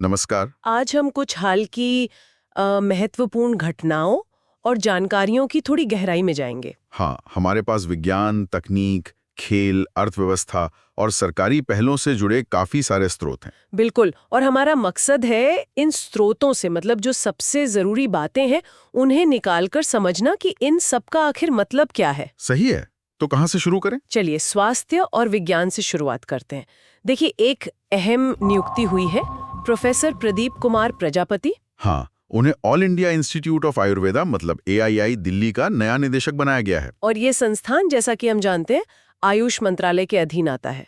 नमस्कार। आज हम कुछ हाल की महत्वपूर्ण घटनाओं और जानकारियों की थोड़ी गहराई में जाएंगे। हाँ, हमारे पास विज्ञान, तकनीक, खेल, अर्थव्यवस्था और सरकारी पहलों से जुड़े काफी सारे स्रोत हैं। बिल्कुल, और हमारा मकसद है इन स्रोतों से मतलब जो सबसे जरूरी बातें हैं उन्हें निकालकर समझना कि इन सब का आखिर मतलब क्या है। सही है। तो कहाँ से शुरू करें? चलिए स्वास्थ्य और विज्ञान से शुरुआत करते हैं। देखिए, एक अहम नियुक्ति हुई है, प्रोफेसर प्रदीप कुमार प्रजापति। हाँ, उन्हें all India institute of Ayurveda मतलब AII दिल्ली का नया निदेशक बनाया गया है। और ये संस्थान, जैसा कि हम जानते हैं, आयुष मंत्रालय के अधीन आता है।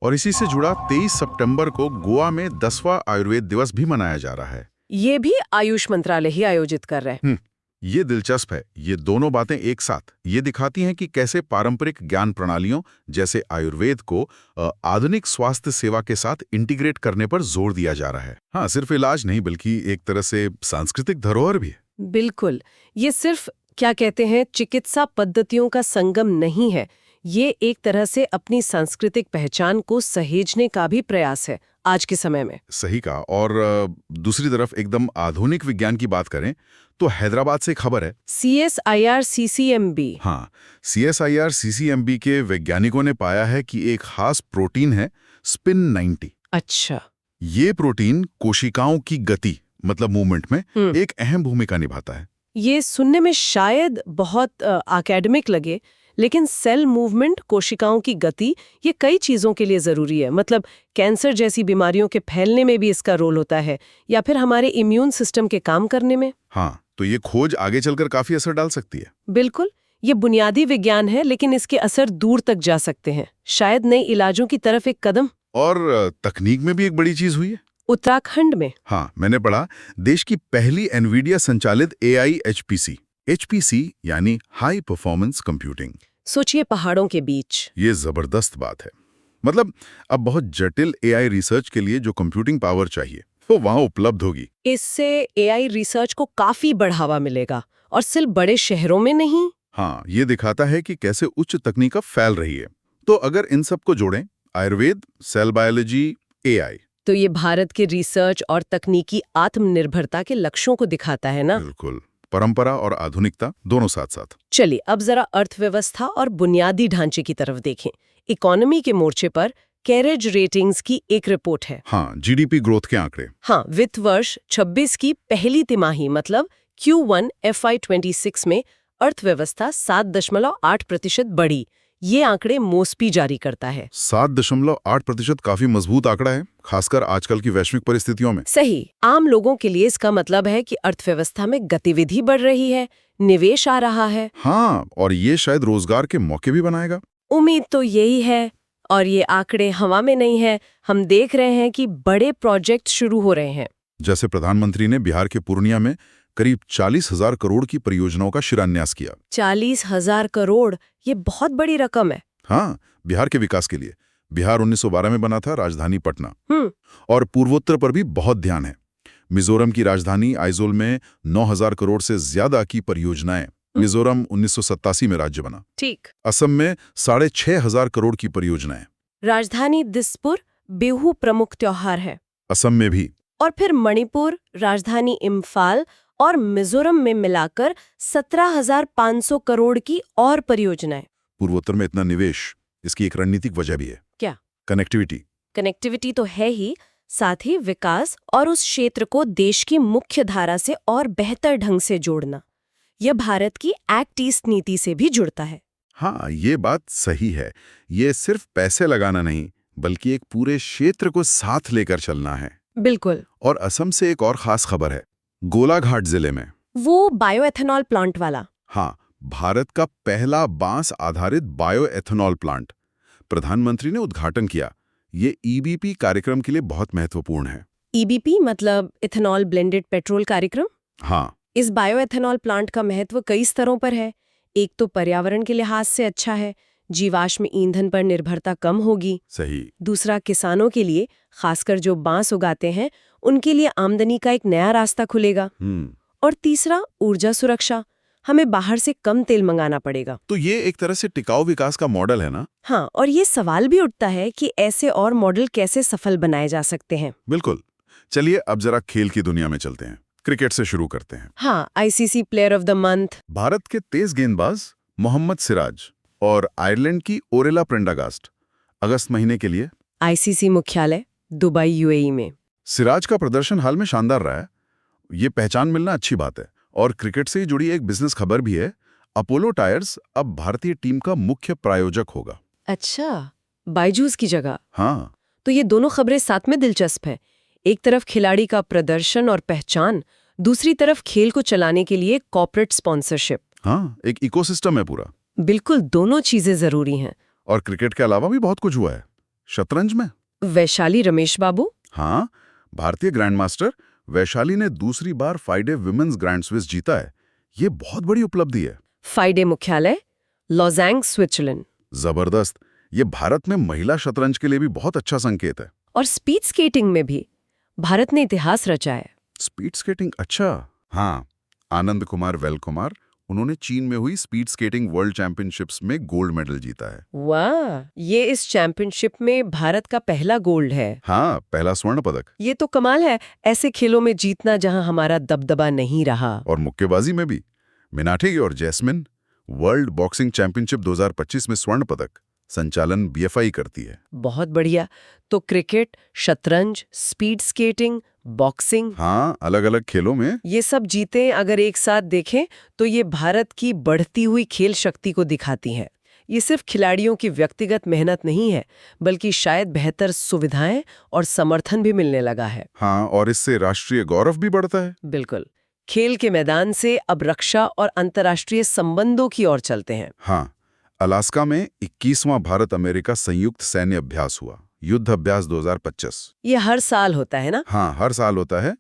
और इसी से जुड़ा 23 सितंबर को गोवा में 10वां आयुर्वेद दिवस भी मनाया जा रहा है। ये भी आयुष मंत्रालय ही आयोजित कर रहा है। ये दिलचस्प है। ये दोनों बातें एक साथ ये दिखाती हैं कि कैसे पारंपरिक ज्ञान प्रणालियों जैसे आयुर्वेद को आधुनिक स्वास्थ्य सेवा के साथ इंटीग्रेट करने पर जोर दिया जा रहा है। हाँ, सिर्फ इलाज नहीं बल्कि एक तरह से सांस्कृतिक धरोहर भी है। बिल्कुल, ये सिर्फ क्या कहते हैं चिकित्सा पद्धतियों का संगम नहीं है, ये एक तरह से अपनी सांस्कृतिक पहचान को सहेजने का भी प्रयास है आज के समय में। सही कहा। और दूसरी तरफ एकदम आधुनिक विज्ञान की बात करें तो हैदराबाद से खबर है। CSIR CCMB। हाँ, CSIR CCMB के वैज्ञानिकों ने पाया है कि एक खास प्रोटीन है स्पिन 90। अच्छा। ये प्रोटीन कोशिकाओं की गति मतलब मूवमेंट में एक अहम भूमिका निभाता है। ये सुनने में शायद बहुत एकेडमिक लगे, लेकिन सेल मूवमेंट, कोशिकाओं की गति, ये कई चीजों के लिए जरूरी है। मतलब कैंसर जैसी बीमारियों के फैलने में भी इसका रोल होता है, या फिर हमारे इम्यून सिस्टम के काम करने में। हाँ, तो ये खोज आगे चलकर काफी असर डाल सकती है। बिल्कुल, ये बुनियादी विज्ञान है, लेकिन इसके असर दूर तक जा सकते हैं। शायद नए इलाजों की तरफ एक कदम। और तकनीक में भी एक बड़ी चीज हुई है उत्तराखंड में। हाँ, मैंने पढ़ा देश की पहली एनवीडिया संचालित AI HPC यानी हाई परफॉर्मेंस कंप्यूटिंग। सोचिए, पहाड़ों के बीच। ये जबरदस्त बात है। मतलब अब बहुत जटिल AI रिसर्च के लिए जो कंप्यूटिंग पावर चाहिए वो वहां उपलब्ध होगी। इससे AI रिसर्च को काफी बढ़ावा मिलेगा, और सिर्फ बड़े शहरों में नहीं। हाँ, ये दिखाता है कि कैसे उच्च तकनीक फैल रही है। तो अगर इन सब को जोड़ें, आयुर्वेद, सेल बायोलॉजी, AI, तो ये भारत के रिसर्च और तकनीकी आत्मनिर्भरता के लक्ष्यों को दिखाता है ना। बिल्कुल, परंपरा और आधुनिकता दोनों साथ साथ। चलिए अब जरा अर्थव्यवस्था और बुनियादी ढांचे की तरफ देखें। इकोनॉमी के मोर्चे पर कैरेज रेटिंग्स की एक रिपोर्ट है। हाँ, GDP ग्रोथ के आंकड़े। हाँ, वित्त वर्ष 26 की पहली तिमाही मतलब Q1 FY26 में अर्थव्यवस्था 7.8% बढ़ी। ये आंकड़े मोस्पी जारी करता है। 7.8% काफी मजबूत आंकड़ा है, खासकर आजकल की वैश्विक परिस्थितियों में। सही। आम लोगों के लिए इसका मतलब है कि अर्थव्यवस्था में गतिविधि बढ़ रही है, निवेश आ रहा है। हाँ, और ये शायद रोजगार के मौके भी बनाएगा। उम्मीद तो यही है। और ये आंकड़े हवा में नहीं है, हम देख रहे हैं कि बड़े प्रोजेक्ट शुरू हो रहे हैं। जैसे प्रधानमंत्री ने बिहार के पूर्णिया में करीब 40,000 करोड़ की परियोजनाओं का शिलान्यास किया। 40,000 करोड़, ये बहुत बड़ी रकम है। हाँ, बिहार के विकास के लिए। बिहार 1912 में बना था, राजधानी पटना। और पूर्वोत्तर पर भी बहुत ध्यान है। मिजोरम की राजधानी आइजोल में 9,000 करोड़ से ज्यादा की परियोजनाएं। मिजोरम 1987 में राज्य बना। ठीक। असम में 6,500 करोड़ की परियोजनाएं। राजधानी दिसपुर बिहू प्रमुख त्योहार है। असम में भी। और फिर मणिपुर, राजधानी इम्फाल और मिजोरम में मिलाकर 17,500 करोड़ की और परियोजनाएं। पूर्वोत्तर में इतना निवेश, इसकी एक रणनीतिक वजह भी है। क्या? कनेक्टिविटी। कनेक्टिविटी तो है ही, साथ ही विकास और उस क्षेत्र को देश की मुख्य धारा से और बेहतर ढंग से जोड़ना। यह भारत की एक्ट ईस्ट नीति से भी जुड़ता है। हाँ, ये बात सही है। ये सिर्फ पैसे लगाना नहीं बल्कि एक पूरे क्षेत्र को साथ लेकर चलना है। बिल्कुल। और असम से एक और खास खबर है, गोलाघाट जिले में। वो बायोएथेनॉल प्लांट वाला। हाँ, भारत का पहला बांस आधारित बायोएथेनॉल प्लांट प्रधानमंत्री ने उद्घाटन किया। ये EBP कार्यक्रम के लिए बहुत महत्वपूर्ण है। EBP मतलब इथेनॉल ब्लेंडेड पेट्रोल कार्यक्रम। हाँ, इस बायोएथेनॉल प्लांट का महत्व कई स्तरों पर है। एक तो पर्यावरण के लिहाज से अच्छा है, जीवाश्म ईंधन पर निर्भरता कम होगी। सही। दूसरा, किसानों के लिए, खासकर जो बांस उगाते हैं, उनके लिए आमदनी का एक नया रास्ता खुलेगा। और तीसरा, ऊर्जा सुरक्षा। हमें बाहर से कम तेल मंगाना पड़ेगा। तो ये एक तरह से टिकाऊ विकास का मॉडल है ना? हाँ, और ये सवाल भी उठता है कि ऐसे और मॉडल कैसे सफल बनाए जा सकते हैं। बिल्कुल। चलिए अब जरा खेल की दुनिया में चलते हैं। क्रिकेट से शुरू करते हैं। हाँ, ICC player of the month. Bharat के तेज गेंदबाज मोहम्मद सिराज और आयरलैंड की ओरेला प्रेंडागास्ट अगस्त महीने के लिए। आईसीसी मुख्यालय दुबई यूएई में। सिराज का प्रदर्शन हाल में शानदार रहा है। ये पहचान मिलना अच्छी बात है। और क्रिकेट से जुड़ी एक बिजनेस खबर भी है। अपोलो टायर्स अब भारतीय टीम का मुख्य प्रायोजक होगा। अच्छा, बायजूस की जगह। हाँ, तो ये दोनों खबरें साथ में दिलचस्प है। एक तरफ खिलाड़ी का प्रदर्शन और पहचान, दूसरी तरफ खेल को चलाने के लिए कॉर्पोरेट स्पॉन्सरशिप। हाँ, एक इकोसिस्टम है पूरा। बिल्कुल, दोनों चीजें जरूरी हैं। और क्रिकेट के अलावा भी बहुत कुछ हुआ है। शतरंज में वैशाली रमेश बाबू। हाँ, भारतीय ग्रैंडमास्टर वैशाली ने दूसरी बार FIDE विमेंस ग्रैंड स्विस जीता है। ये बहुत बड़ी उपलब्धि है। FIDE मुख्यालय लॉज़ैंग, स्विट्जरलैंड। जबरदस्त। ये भारत में महिला शतरंज के लिए भी बहुत अच्छा संकेत है। और स्पीड स्केटिंग में भी भारत ने इतिहास रचा है। स्पीड स्केटिंग, अच्छा। हाँ, आनंद कुमार वेलकुमार, उन्होंने चीन में हुई स्पीड स्केटिंग वर्ल्ड चैंपियनशिप्स में गोल्ड मेडल जीता है। वाह, ये इस चैंपियनशिप में भारत का पहला गोल्ड है। हाँ, पहला स्वर्ण पदक। ये तो कमाल है, ऐसे खेलों में जीतना जहां हमारा दबदबा नहीं रहा। और मुक्केबाजी में भी मीनाठी और जैस्मिन वर्ल्ड बॉक्सिंग चैंपियनशिप 2025 में स्वर्ण पदक। संचालन BFI करती है। बहुत बढ़िया। तो क्रिकेट, शतरंज, स्पीड स्केटिंग, बॉक्सिंग, हाँ, अलग अलग खेलों में ये सब जीतें अगर एक साथ देखें तो ये भारत की बढ़ती हुई खेल शक्ति को दिखाती है। ये सिर्फ खिलाड़ियों की व्यक्तिगत मेहनत नहीं है, बल्कि शायद बेहतर सुविधाएं और समर्थन भी मिलने लगा है। हाँ, और इससे राष्ट्रीय गौरव भी बढ़ता है। बिल्कुल। खेल के मैदान से अब रक्षा और अंतर्राष्ट्रीय संबंधों की ओर चलते हैं। हाँ, अलास्का में 21वां भारत अमेरिका संयुक्त सैन्य अभ्यास हुआ, युद्ध अभ्यास 2025। ये हर साल होता है ना? हाँ, हर साल होता है।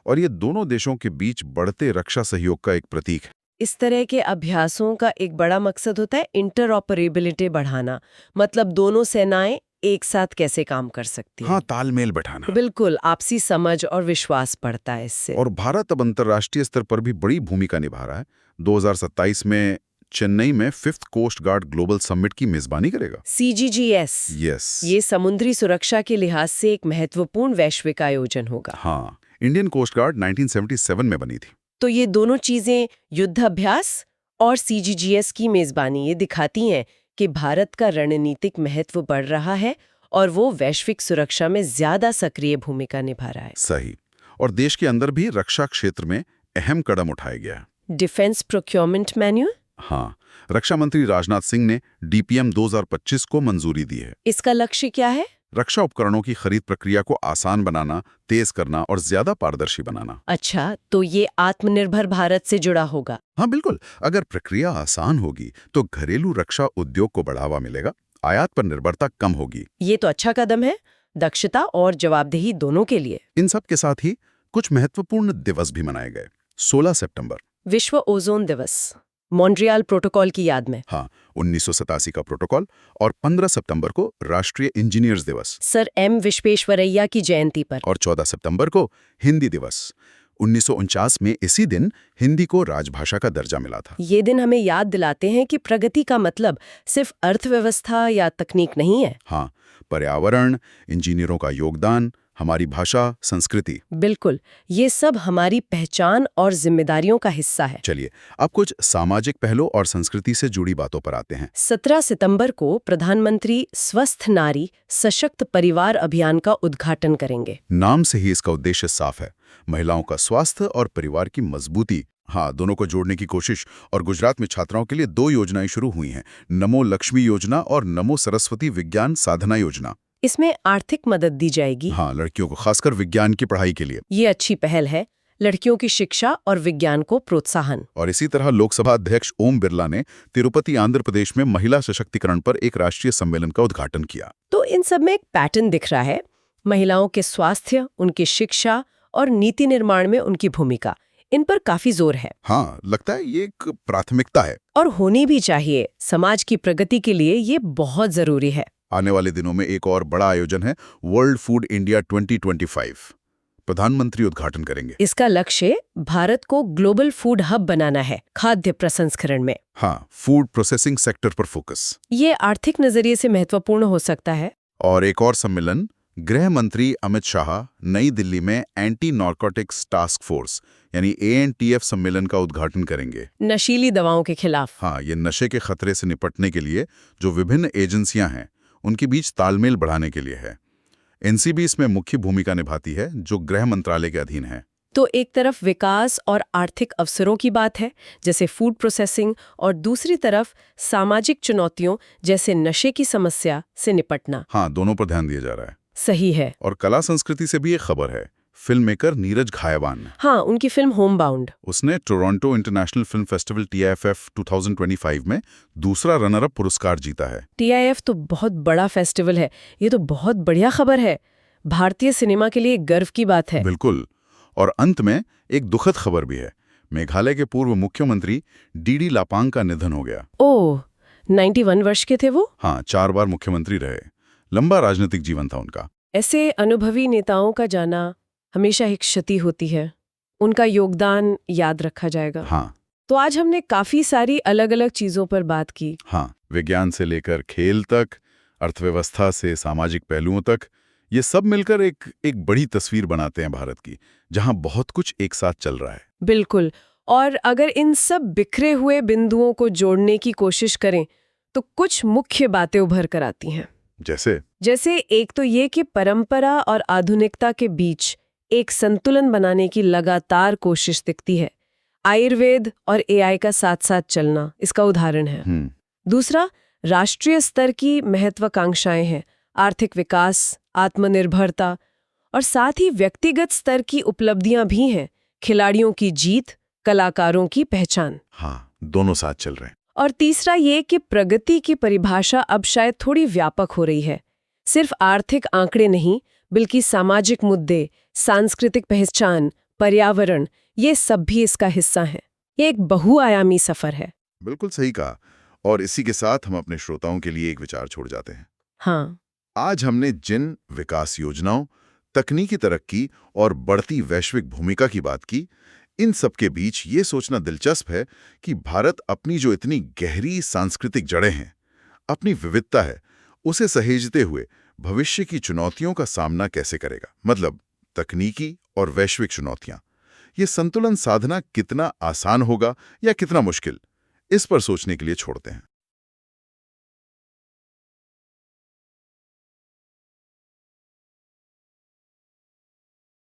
और ये दोनों देशों के बीच बढ़ते रक्षा सहयोग का एक प्रतीक है। इस तरह के अभ्यासों का एक बड़ा मकसद होता है इंटरऑपरेबिलिटी बढ़ाना, मतलब दोनों सेनाएं एक साथ कैसे काम कर सकती हैं। हाँ, तालमेल बैठाना। बिल्कुल, आपसी समझ और विश्वास बढ़ता है इससे। और भारत अब अंतर्राष्ट्रीय स्तर पर भी बड़ी भूमिका निभा रहा है। 2027 में चेन्नई में 5th coast guard global summit की मेजबानी करेगा। CGGS। यस। ये समुद्री सुरक्षा के लिहाज से एक महत्वपूर्ण वैश्विक आयोजन होगा। हाँ, इंडियन कोस्ट गार्ड 1977 में बनी थी। तो ये दोनों चीजें, युद्ध अभ्यास और CGGS की मेजबानी, ये दिखाती हैं कि भारत का रणनीतिक महत्व बढ़ रहा है और वो वैश्विक सुरक्षा में ज्यादा सक्रिय भूमिका निभा रहा है। सही। और देश के अंदर भी रक्षा क्षेत्र में अहम कदम उठाया गया है। Defence procurement manual. हाँ, रक्षा मंत्री राजनाथ सिंह ने DPM 2025 को मंजूरी दी है। इसका लक्ष्य क्या है? रक्षा उपकरणों की खरीद प्रक्रिया को आसान बनाना, तेज करना और ज्यादा पारदर्शी बनाना। अच्छा, तो ये आत्मनिर्भर भारत से जुड़ा होगा। हाँ, बिल्कुल। अगर प्रक्रिया आसान होगी तो घरेलू रक्षा उद्योग को बढ़ावा मिलेगा, आयात पर निर्भरता कम होगी। ये तो अच्छा कदम है, दक्षता और जवाबदेही दोनों के लिए। इन सब के साथ ही कुछ महत्वपूर्ण दिवस भी मनाए गए। 16 सितंबर विश्व ओजोन दिवस, मॉन्ट्रियल प्रोटोकॉल की याद में। हाँ, 1987 का प्रोटोकॉल। और 15 सितंबर को राष्ट्रीय इंजीनियर्स दिवस, सर M विश्वेश्वरैया की जयंती पर। और 14 सितंबर को हिंदी दिवस। 1949 में इसी दिन हिंदी को राजभाषा का दर्जा मिला था। ये दिन हमें याद दिलाते हैं कि प्रगति का मतलब सिर्फ अर्थव्यवस्था या तकनीक नहीं है। हाँ, पर्यावरण, इंजीनियरों का योगदान, हमारी भाषा, संस्कृति। बिल्कुल, ये सब हमारी पहचान और जिम्मेदारियों का हिस्सा है। चलिए, अब कुछ सामाजिक पहलू और संस्कृति से जुड़ी बातों पर आते हैं। 17 सितंबर को प्रधानमंत्री स्वस्थ नारी सशक्त परिवार अभियान का उद्घाटन करेंगे। नाम से ही इसका उद्देश्य साफ है, महिलाओं का स्वास्थ्य और परिवार की मजबूती। हाँ, दोनों को जोड़ने की कोशिश। और गुजरात में छात्राओं के लिए 2 योजनाएं शुरू हुई हैं, नमो लक्ष्मी योजना और नमो सरस्वती विज्ञान साधना योजना। इसमें आर्थिक मदद दी जाएगी। हाँ, लड़कियों को, खासकर विज्ञान की पढ़ाई के लिए। ये अच्छी पहल है, लड़कियों की शिक्षा और विज्ञान को प्रोत्साहन। और इसी तरह लोकसभा अध्यक्ष ओम बिरला ने तिरुपति, आंध्र प्रदेश में महिला सशक्तिकरण पर एक राष्ट्रीय सम्मेलन का उद्घाटन किया। तो इन सब में एक पैटर्न दिख रहा है, महिलाओं के स्वास्थ्य, उनकी शिक्षा और नीति निर्माण में उनकी भूमिका, इन पर काफी जोर है। हाँ, लगता है ये एक प्राथमिकता है। और होनी भी चाहिए। समाज की प्रगति के लिए ये बहुत जरूरी है। आने वाले दिनों में एक और बड़ा आयोजन है, वर्ल्ड फूड इंडिया 2025। प्रधानमंत्री उद्घाटन करेंगे। इसका लक्ष्य भारत को ग्लोबल फूड हब बनाना है, खाद्य प्रसंस्करण में। हाँ, फूड प्रोसेसिंग सेक्टर पर फोकस। ये आर्थिक नजरिए से महत्वपूर्ण हो सकता है। और एक और सम्मेलन, गृह मंत्री अमित शाह नई दिल्ली में एंटी नारकोटिक्स टास्क फोर्स यानी ANTF सम्मेलन का उद्घाटन करेंगे। नशीली दवाओं के खिलाफ। हाँ, ये नशे के खतरे से निपटने के लिए जो विभिन्न एजेंसियां हैं उनके बीच तालमेल बढ़ाने के लिए है। NCB इसमें मुख्य भूमिका निभाती है, जो गृह मंत्रालय के अधीन है। तो एक तरफ विकास और आर्थिक अवसरों की बात है, जैसे फूड प्रोसेसिंग, और दूसरी तरफ सामाजिक चुनौतियों जैसे नशे की समस्या से निपटना। हाँ, दोनों पर ध्यान दिया जा रहा है। सही है। और कला संस्कृति से भी एक खबर है। फिल्म मेकर नीरज घायवान, हाँ, उनकी फिल्म होमबाउंड, उसने Toronto international film festival TIFF 2025 में दूसरा रनर अप पुरस्कार जीता है। TIF तो बहुत बड़ा फेस्टिवल है। ये तो बहुत बढ़िया खबर है। भारतीय सिनेमा के लिए गर्व की बात है। बिल्कुल। और अंत में एक दुखद खबर भी है। मेघालय के पूर्व मुख्यमंत्री DD लापांग का निधन हो गया। ओह, 91 वर्ष के थे वो? हाँ, 4 बार मुख्यमंत्री रहे। लंबा राजनीतिक जीवन था उनका। ऐसे अनुभवी नेताओं का जाना हमेशा एक क्षति होती है। उनका योगदान याद रखा जाएगा। हाँ। तो आज हमने काफी सारी अलग अलग चीजों पर बात की। हाँ, विज्ञान से लेकर खेल तक, अर्थव्यवस्था से सामाजिक पहलुओं तक, ये सब मिलकर एक बड़ी तस्वीर बनाते हैं भारत की, जहां बहुत कुछ एक साथ चल रहा है। बिल्कुल। और अगर इन सब बिखरे हुए बिंदुओं को जोड़ने की कोशिश करें तो कुछ मुख्य बातें उभर कर आती हैं। जैसे एक तो ये कि परंपरा और आधुनिकता के बीच एक संतुलन बनाने की लगातार कोशिश दिखती है। आयुर्वेद और AI का साथ साथ चलना इसका उदाहरण है। दूसरा, राष्ट्रीय स्तर की महत्वाकांक्षाएं हैं, आर्थिक विकास, आत्मनिर्भरता, और साथ ही व्यक्तिगत स्तर की उपलब्धियां भी हैं, खिलाड़ियों की जीत, कलाकारों की पहचान। हाँ, दोनों साथ चल रहे हैं। और तीसरा ये कि प्रगति की परिभाषा अब शायद थोड़ी व्यापक हो रही है। सिर्फ आर्थिक आंकड़े नहीं, बल्कि सामाजिक मुद्दे, सांस्कृतिक पहचान, पर्यावरण, ये सब भी इसका हिस्सा हैं। ये एक बहुआयामी सफर है। बिल्कुल सही कहा। और इसी के साथ हम अपने श्रोताओं के लिए एक विचार छोड़ जाते हैं। हाँ, आज हमने जिन विकास योजनाओं, तकनीकी तरक्की और बढ़ती वैश्विक भूमिका की बात की, इन सब के बीच ये सोचना दिलचस्प है कि भारत अपनी जो इतनी गहरी सांस्कृतिक जड़ें हैं, अपनी विविधता है, उसे सहेजते हुए भविष्य की चुनौतियों का सामना कैसे करेगा। मतलब तकनीकी और वैश्विक चुनौतियां, ये संतुलन साधना कितना आसान होगा या कितना मुश्किल, इस पर सोचने के लिए छोड़ते हैं।